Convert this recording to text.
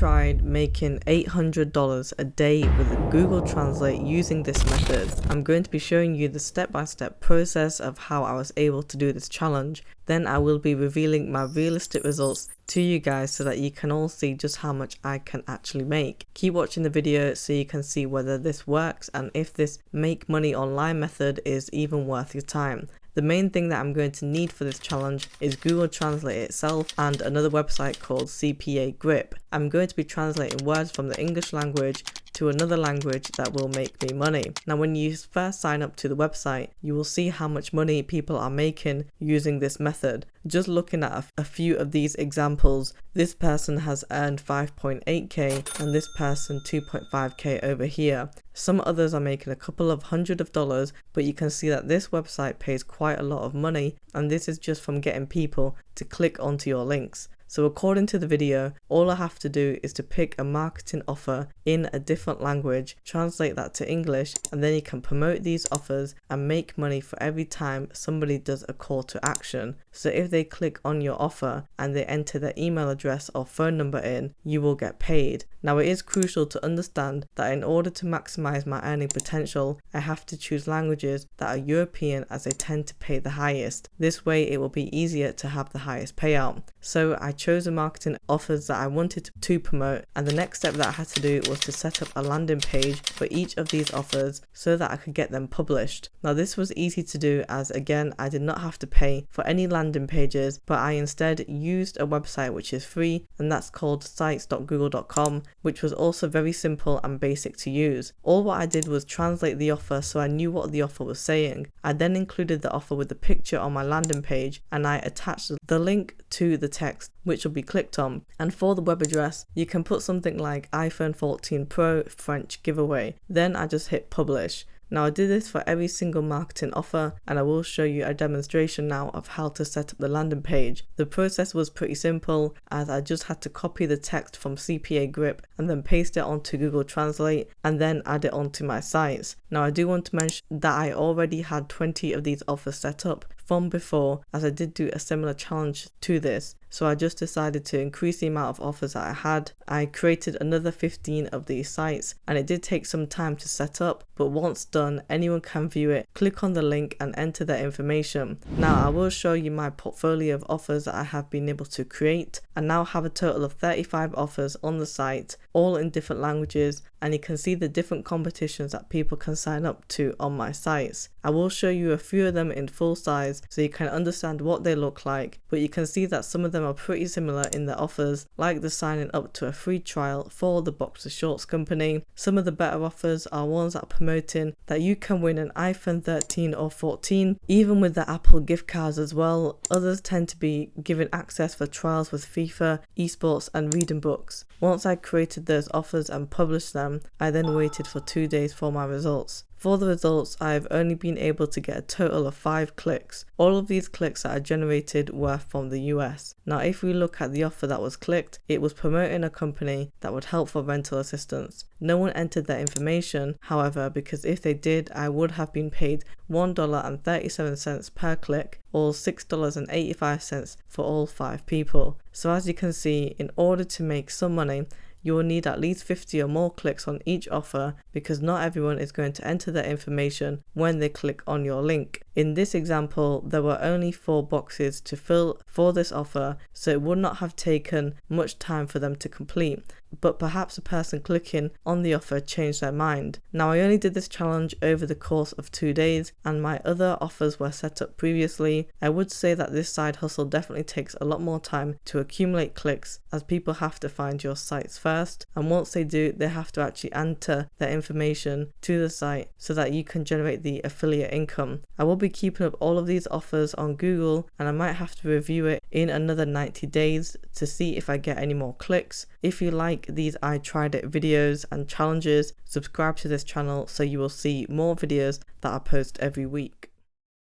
tried making $800 a day with Google Translate using this method. I'm going to be showing you the step-by-step process of how I was able to do this challenge. Then I will be revealing my realistic results to you guys so that you can all see just how much I can actually make. Keep watching the video so you can see whether this works and if this make money online method is even worth your time. The main thing that I'm going to need for this challenge is Google Translate itself and another website called CPA Grip. I'm going to be translating words from the English language to another language that will make me money. Now when you first sign up to the website, you will see how much money people are making using this method. Just looking at a few of these examples, this person has earned 5.8k and this person 2.5k over here. Some others are making a couple of $100s, but you can see that this website pays quite a lot of money, and this is just from getting people to click onto your links. So according to the video, all I have to do is to pick a marketing offer in a different language, translate that to English, and then you can promote these offers and make money for every time somebody does a call to action. So if they click on your offer and they enter their email address or phone number in, you will get paid. Now it is crucial to understand that in order to maximize my earning potential, I have to choose languages that are European as they tend to pay the highest. This way it will be easier to have the highest payout. So I chose the marketing offers that I wanted to promote, and the next step that I had to do was to set up a landing page for each of these offers so that I could get them published. Now this was easy to do as again I did not have to pay for any landing pages, but I instead used a website which is free, and that's called sites.google.com, which was also very simple and basic to use. All what I did was translate the offer so I knew what the offer was saying. I then included the offer with the picture on my landing page, and I attached the link to the text which will be clicked on. And for the web address, you can put something like iPhone 14 Pro French giveaway. Then I just hit publish. Now I did this for every single marketing offer, and I will show you a demonstration now of how to set up the landing page. The process was pretty simple, as I just had to copy the text from CPA Grip and then paste it onto Google Translate and then add it onto my sites. Now I do want to mention that I already had 20 of these offers set up from before, as I did do a similar challenge to this. So I just decided to increase the amount of offers that I had. I created another 15 of these sites, and it did take some time to set up, but once done, anyone can view it, click on the link and enter their information. Now I will show you my portfolio of offers that I have been able to create. I now have a total of 35 offers on the site, all in different languages, and you can see the different competitions that people can sign up to on my sites. I will show you a few of them in full size so you can understand what they look like, but you can see that some of them are pretty similar in their offers, like the signing up to a free trial for the Boxer Shorts company. Some of the better offers are ones that are promoting that you can win an iPhone 13 or 14, even with the Apple gift cards as well. Others tend to be giving access for trials with FIFA, esports and reading books. Once I created those offers and published them, I then waited for 2 days for my results. For the results, I've only been able to get a total of 5 clicks. All of these clicks that I generated were from the US. Now if we look at the offer that was clicked, it was promoting a company that would help for rental assistance. No one entered their information, however, because if they did, I would have been paid $1.37 per click, or $6.85 for all 5 people. So as you can see, in order to make some money, you will need at least 50 or more clicks on each offer, because not everyone is going to enter their information when they click on your link. In this example, there were only 4 boxes to fill for this offer, so it would not have taken much time for them to complete. But perhaps a person clicking on the offer changed their mind. Now I only did this challenge over the course of 2 days, and my other offers were set up previously. I would say that this side hustle definitely takes a lot more time to accumulate clicks, as people have to find your sites first, and once they do, they have to actually enter their information to the site so that you can generate the affiliate income. I will be keeping up all of these offers on Google, and I might have to review it in another 90 days to see if I get any more clicks. If you like these I tried it videos and challenges, subscribe to this channel so you will see more videos that I post every week.